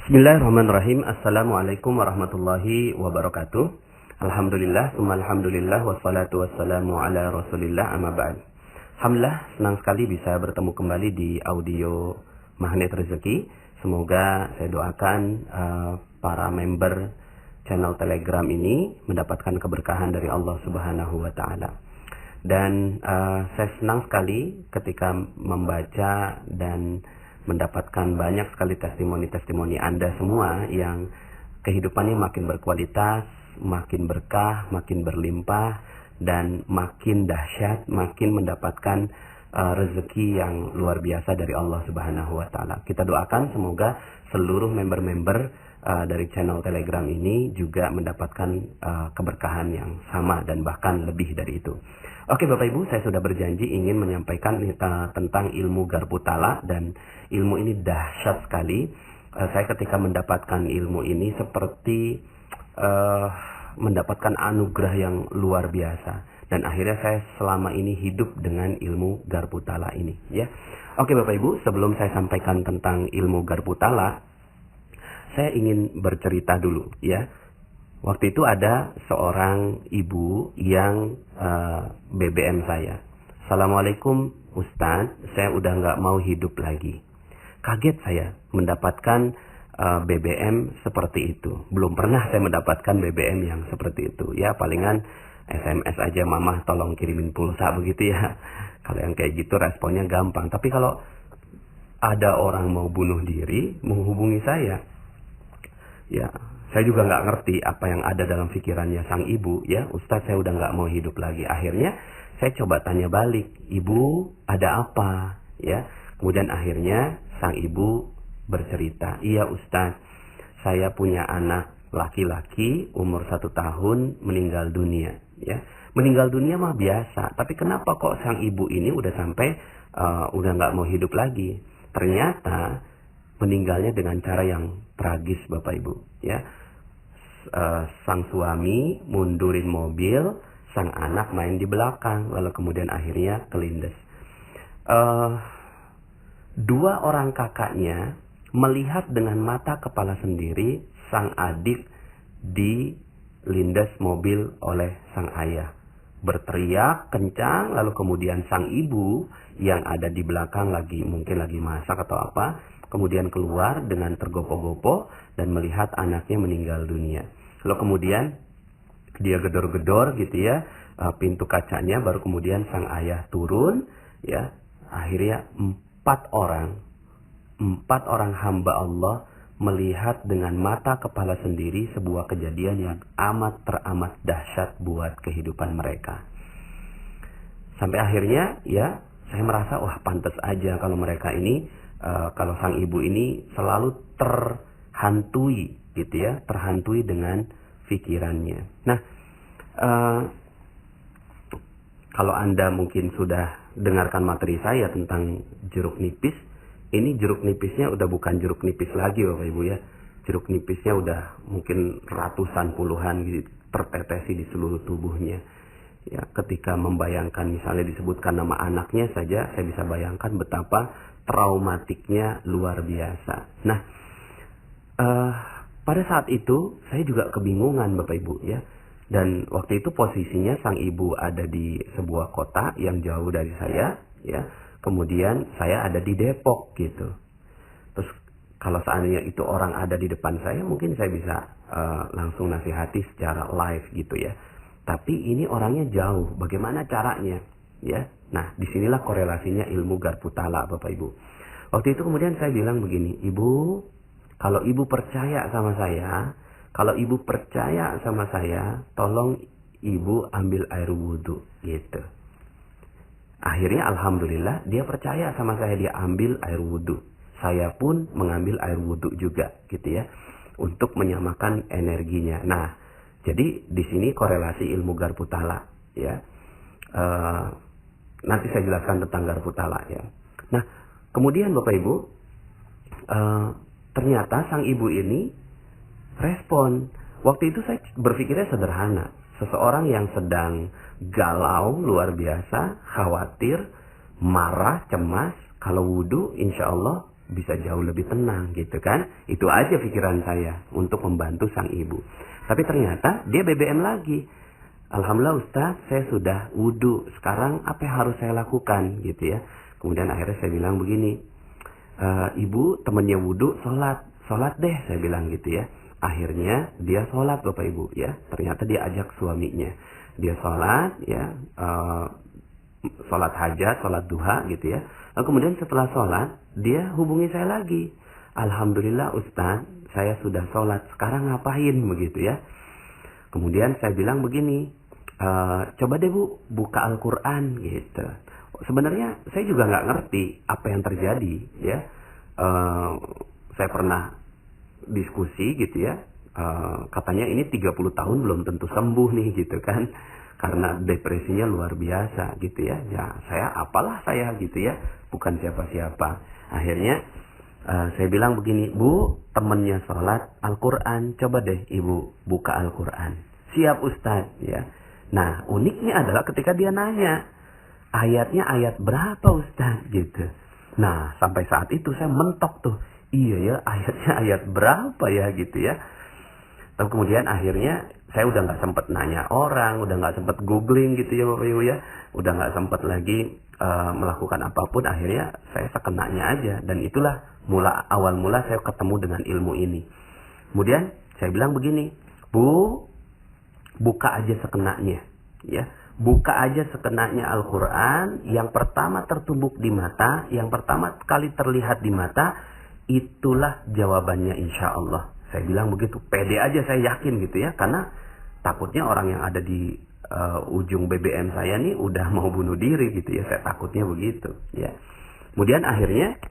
Bismillahirrahmanirrahim. Assalamualaikum warahmatullahi wabarakatuh. Alhamdulillah, alhamdulillah, wassalatu wassalamu ala rasulillah, amma ba'd. Alhamdulillah, senang sekali bisa bertemu kembali di audio Magnet Rezeki. Semoga saya doakan para member channel Telegram ini mendapatkan keberkahan dari Allah Subhanahu wa Ta'ala. Dan saya senang sekali ketika membaca dan mendapatkan banyak sekali testimoni-testimoni Anda semua yang kehidupannya makin berkualitas, makin berkah, makin berlimpah, dan makin dahsyat, makin mendapatkan rezeki yang luar biasa dari Allah Subhanahu wa Ta'ala. Kita doakan semoga seluruh member-member dari channel Telegram ini juga mendapatkan keberkahan yang sama dan bahkan lebih dari itu. Oke Bapak Ibu, saya sudah berjanji ingin menyampaikan tentang ilmu Garputala, dan ilmu ini dahsyat sekali. Saya ketika mendapatkan ilmu ini seperti mendapatkan anugerah yang luar biasa, dan akhirnya saya selama ini hidup dengan ilmu Garputala ini, ya. Oke Bapak Ibu, sebelum saya sampaikan tentang ilmu Garputala, saya ingin bercerita dulu, ya. Waktu itu ada seorang ibu yang BBM saya. Assalamualaikum Ustadz, saya udah nggak mau hidup lagi. Kaget saya mendapatkan BBM seperti itu. Belum pernah saya mendapatkan BBM yang seperti itu. Ya palingan SMS aja, mama tolong kirimin pulsa begitu ya. Kalau yang kayak gitu responnya gampang. Tapi kalau ada orang mau bunuh diri, menghubungi saya, ya saya juga nggak ngerti apa yang ada dalam pikirannya sang ibu, ya. Ustadz, saya udah nggak mau hidup lagi. Akhirnya saya coba tanya balik, ibu ada apa, ya. Kemudian akhirnya sang ibu bercerita, iya Ustadz, saya punya anak laki-laki umur 1 tahun meninggal dunia, ya. Meninggal dunia mah biasa, tapi kenapa kok sang ibu ini udah sampai udah nggak mau hidup lagi? Ternyata meninggalnya dengan cara yang tragis Bapak Ibu, ya. Sang suami mundurin mobil, sang anak main di belakang, lalu kemudian akhirnya kelindes. Dua orang kakaknya melihat dengan mata kepala sendiri sang adik dilindas mobil oleh sang ayah. Berteriak kencang, lalu kemudian sang ibu yang ada di belakang mungkin lagi masak atau apa, kemudian keluar dengan tergopoh-gopoh dan melihat anaknya meninggal dunia. Lalu kemudian dia gedor-gedor gitu ya, pintu kacanya, baru kemudian sang ayah turun, ya. Akhirnya empat orang hamba Allah melihat dengan mata kepala sendiri sebuah kejadian yang teramat dahsyat buat kehidupan mereka. Sampai akhirnya ya saya merasa wah pantas aja kalau mereka ini, kalau sang ibu ini selalu terhantui gitu ya, terhantui dengan pikirannya. Nah, kalau Anda mungkin sudah dengarkan materi saya tentang jeruk nipis, ini jeruk nipisnya udah bukan jeruk nipis lagi Bapak Ibu ya. Jeruk nipisnya udah mungkin ratusan puluhan gitu tertetesi di seluruh tubuhnya. Ya, ketika membayangkan misalnya disebutkan nama anaknya saja, saya bisa bayangkan betapa traumatiknya luar biasa. Nah, pada saat itu saya juga kebingungan Bapak Ibu ya. Dan waktu itu posisinya sang ibu ada di sebuah kota yang jauh dari saya ya. Kemudian saya ada di Depok gitu. Terus kalau seandainya itu orang ada di depan saya, mungkin saya bisa langsung nasihati secara live gitu ya. Tapi ini orangnya jauh, bagaimana caranya? Ya, nah disinilah korelasinya ilmu Garputala Bapak Ibu. Waktu itu kemudian saya bilang begini, ibu, kalau ibu percaya sama saya, tolong ibu ambil air wudhu gitu. Akhirnya alhamdulillah dia percaya sama saya, dia ambil air wudhu. Saya pun mengambil air wudhu juga gitu ya, untuk menyamakan energinya. Nah, jadi di sini korelasi ilmu Garputala ya. Nanti saya jelaskan tentang Garputala ya. Nah, kemudian Bapak Ibu, ternyata sang ibu ini respon. Waktu itu saya berpikirnya sederhana. Seseorang yang sedang galau luar biasa, khawatir, marah, cemas, kalau wudhu insya Allah bisa jauh lebih tenang gitu kan. Itu aja pikiran saya untuk membantu sang ibu. Tapi ternyata dia BBM lagi. Alhamdulillah Ustaz, saya sudah wudhu. Sekarang apa yang harus saya lakukan gitu ya. Kemudian akhirnya saya bilang begini, ibu temennya wudhu, sholat deh saya bilang gitu ya. Akhirnya dia sholat Bapak Ibu ya. Ternyata dia ajak suaminya. Dia sholat ya, sholat hajat, sholat duha gitu ya. Lalu kemudian setelah sholat, dia hubungi saya lagi. Alhamdulillah Ustaz, saya sudah sholat, sekarang ngapain begitu ya. Kemudian saya bilang begini, coba deh Bu, buka Al-Quran gitu. Sebenarnya saya juga nggak ngerti apa yang terjadi ya. Saya pernah diskusi gitu ya. Katanya ini 30 tahun belum tentu sembuh nih gitu kan. Karena depresinya luar biasa gitu ya. Ya saya apalah saya gitu ya. Bukan siapa-siapa. Akhirnya saya bilang begini, Bu, temennya sholat Al-Quran, coba deh ibu buka Al-Quran. Siap Ustaz ya. Nah uniknya adalah ketika dia nanya, ayatnya ayat berapa Ustaz gitu. Nah sampai saat itu saya mentok tuh, iya ya ayatnya ayat berapa ya gitu ya. Tapi kemudian akhirnya saya udah nggak sempet nanya orang, udah nggak sempet googling gitu ya Bapak Ibu ya, udah nggak sempet lagi melakukan apapun. Akhirnya saya sekenanya aja, dan itulah awal mula saya ketemu dengan ilmu ini. Kemudian saya bilang begini, Bu, buka aja sekenanya ya, buka aja sekenanya Al-Quran. Yang pertama tertumbuk di mata, yang pertama kali terlihat di mata, itulah jawabannya insya Allah. Saya bilang begitu, pede aja saya yakin gitu ya, karena takutnya orang yang ada di ujung BBM saya nih udah mau bunuh diri gitu ya, saya takutnya begitu ya. Kemudian akhirnya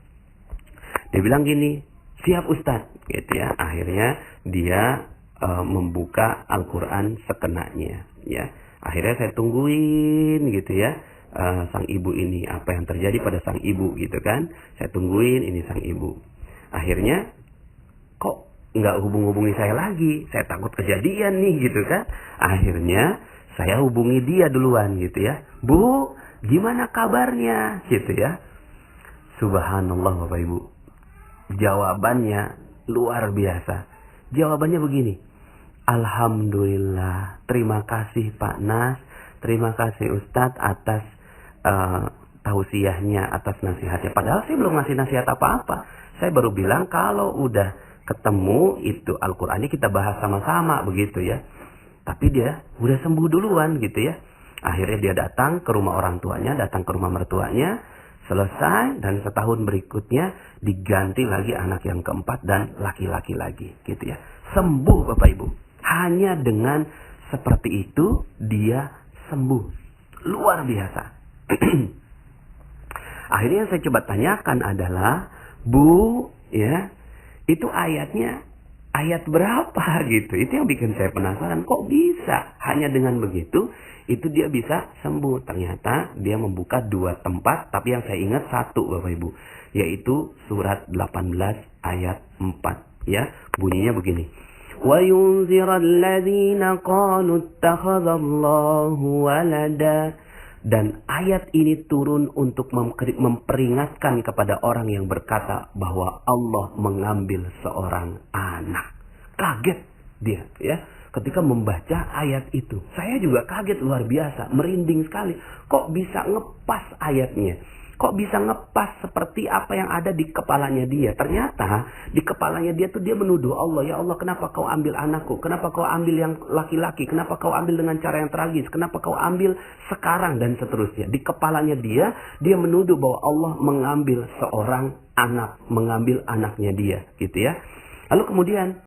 dia bilang gini, siap Ustadz gitu ya. Akhirnya dia membuka Al-Quran sekenanya ya. Akhirnya saya tungguin gitu ya, sang ibu ini, apa yang terjadi pada sang ibu gitu kan. Saya tungguin ini sang ibu. Akhirnya kok nggak hubungi saya lagi, saya takut kejadian nih gitu kan. Akhirnya saya hubungi dia duluan gitu ya, Bu, gimana kabarnya gitu ya. Subhanallah Bapak Ibu, jawabannya luar biasa. Jawabannya begini, Alhamdulillah, terima kasih Pak Nas, terima kasih Ustadz atas tausiahnya, atas nasihatnya. Padahal saya belum ngasih nasihat apa-apa. Saya baru bilang kalau udah ketemu itu Al-Qurannya kita bahas sama-sama begitu ya. Tapi dia udah sembuh duluan gitu ya. Akhirnya dia datang ke rumah orang tuanya, datang ke rumah mertuanya, selesai, dan setahun berikutnya diganti lagi anak yang keempat dan laki-laki lagi gitu ya. Sembuh Bapak Ibu. Hanya dengan seperti itu dia sembuh. Luar biasa. Akhirnya yang saya coba tanyakan adalah, Bu, ya, itu ayatnya ayat berapa gitu. Itu yang bikin saya penasaran, kok bisa hanya dengan begitu itu dia bisa sembuh. Ternyata dia membuka 2 tempat, tapi yang saya ingat 1 Bapak Ibu, yaitu surat 18 ayat 4 ya. Bunyinya begini, wa yunziral ladzina qalu ittakhadallahu walada. Dan ayat ini turun untuk memperingatkan kepada orang yang berkata bahwa Allah mengambil seorang anak. Kaget dia ya ketika membaca ayat itu. Saya juga kaget luar biasa, merinding sekali. Kok bisa ngepas ayatnya? Kok bisa ngepas seperti apa yang ada di kepalanya dia? Ternyata di kepalanya dia tuh dia menuduh Allah, ya Allah, kenapa kau ambil anakku? Kenapa kau ambil yang laki-laki? Kenapa kau ambil dengan cara yang tragis? Kenapa kau ambil sekarang? Dan seterusnya. Di kepalanya dia menuduh bahwa Allah mengambil seorang anak, mengambil anaknya dia, gitu ya. Lalu kemudian